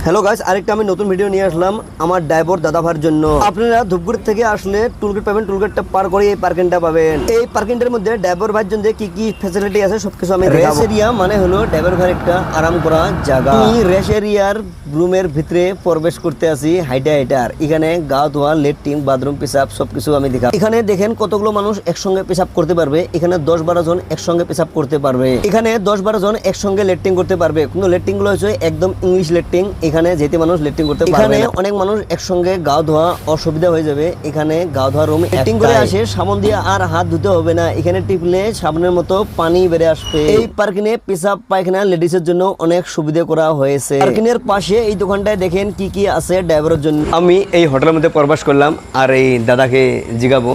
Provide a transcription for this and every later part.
Hello guys, আরেকটা আমি নতুন ভিডিও নিয়ে আসলাম আমার ড্রাইভার দাদাভাইয়ের জন্য। আপনারা ধূপগুড়ি থেকে আসলে টুলগেট পাবেন, টুলগেটটা পার করে এই পার্কিংটা পাবেন। এই পার্কিংটার মধ্যে ড্রাইভার ভাইয়ের জন্য কি কি ফ্যাসিলিটি আছে সবকিছু আমি দেখাবো। রেস এরিয়া মানে হলো ড্রাইভার ভাইয়ের একটা আরাম করা জায়গা। আমি রেস এরিয়ার রুমের ভিতরে প্রবেশ করতে আসি হাইটার। এখানে গা ধোয়া, লেট্রিন, বাথরুম, পেশাব সবকিছু আমি দেখাবো। এখানে দেখেন কতগুলো মানুষ একসঙ্গে পেশাব করতে পারবে। এখানে 10-12 জন একসঙ্গে পেশাব করতে পারবে। এখানে 10-12 জন একসঙ্গে লেট্রিন করতে পারবে। কিন্তু লেট্রিন গুলো হচ্ছে একদম ইংলিশ লেট্রিন। এখানে যেতে মানুষ লেট্রিন করতে পারবে। এখানে অনেক মানুষ একসঙ্গে গা ধোয়া অসুবিধা হয়ে যাবে। এখানে গা ধোয়া রুম লেট্রিন করে আসে, সাবান দিয়ে আর হাত ধুতে হবে না। এখানে টিপলে সাবানের মতো পানি বেরিয়ে আসবে। এই পার্কিংয়ে পেশাব পায়খানা লেডিসের জন্য অনেক সুবিধা করা হয়েছে। পার্কিংয়ের পাশে এই দোকানটায় দেখেন কি কি আছে ড্রাইভারের জন্য। আমি এই হোটেলের মধ্যে প্রবেশ করলাম আর এই দাদাকে জিগাবো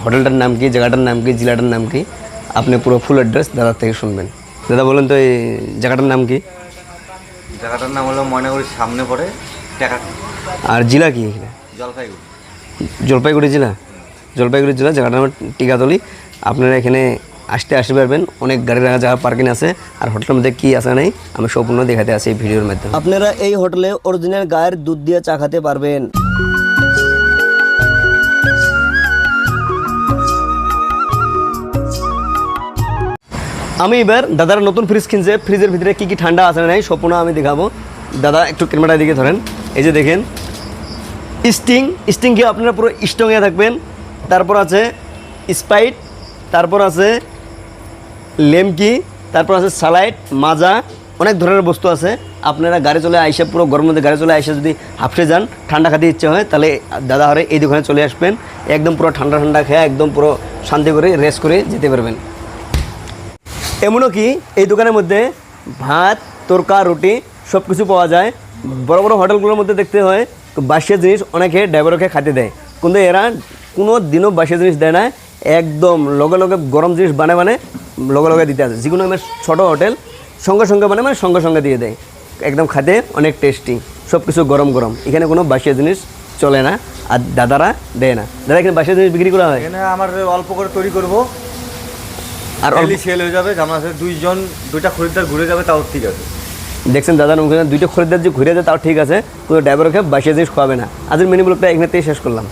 হোটেলটার নাম কি, জায়গাটার নাম কি, জেলাটার নাম কি। আপনি পুরো ফুল অ্যাড্রেস দাদার থেকে শুনবেন। দাদা বলেন তো এই জায়গাটার নাম কি? জায়গাটার নাম হলো ময়নাগুড়ির সামনে পড়ে টাকা। আর জেলা কি? জলপাইগুড়ি। জলপাইগুড়ি জেলা। জায়গাটার নাম টিকাতলি। আপনারা এখানে আসতে পারবেন। অনেক গাড়ি রাখা জায়গা পার্কিং আছে। আর হোটেলের মধ্যে কি আছে নাই আমি সম্পূর্ণ দেখাতে আছি এই ভিডিওর মাধ্যমে। আপনারা এই হোটেলে অরিজিনাল গায়ের দুধ দিয়ে চা খেতে পারবেন। আমি এবার দাদার নতুন ফ্রিজ কিনছে। ফ্রিজের ভিতরে কি কি ঠান্ডা আছে নাই সম্পূর্ণ আমি দেখাবো। দাদা একটু ক্যামেরার দিকে ধরেন। এই যে দেখেন স্টিং কি আপনারা পুরো স্ট্রংয়ে থাকবেন। তারপর আছে স্প্রাইট, তারপর আছে লেমকি, তারপর আছে সালাইট, মাজা, অনেক ধরনের বস্তু আছে। আপনারা গাড়ি চলে আইসা পুরো গরমের মধ্যে গাড়ি চলে আইসা যদি হাঁপসে যান, ঠান্ডা খেতে ইচ্ছে হয়, তাহলে দাদা হরে এই দোকানে চলে আসবেন। একদম পুরো ঠান্ডা খেয়ে একদম পুরো শান্তি করে রেস্ট করে যেতে পারবেন। এমনও কি এই দোকানের মধ্যে ভাত, তরকা, রুটি সব কিছু পাওয়া যায়। বড় বড় হোটেলগুলোর মধ্যে দেখতে হয় বাসিয়া জিনিস অনেকে ড্রাইভারকে খাতে দেয়, কিন্তু এরা কোনো দিনও বাসিয়া জিনিস দেয় না। একদম লগে লগে গরম জিনিস বানে লগে দিতে আছে। যে কোনো আমার ছোটো হোটেল সঙ্গে সঙ্গে সঙ্গে সঙ্গে দিয়ে দেয়। একদম খাতে অনেক টেস্টি, সব কিছু গরম। এখানে কোনো বাসিয়া জিনিস চলে না আর দাদারা দেয় না। দাদা এখানে বাসিয়া জিনিস বিক্রি করা হয়? এখানে আমার অল্প করে তৈরি করবো আর অনলি সেল হয়ে যাবে। আমার সাথে দুইটা খরিদ্দার ঘুরে যাবে, তাও ঠিক আছে। দেখছেন দাদার মুখে দুইটা খরিদ্দার যে ঘুরে যায় তাও ঠিক আছে, কোনো ড্রাইভারকে বাসিয়া জিনিস খাওয়াবে না। আজকের মিনি ব্লগটা এখানে শেষ করলাম।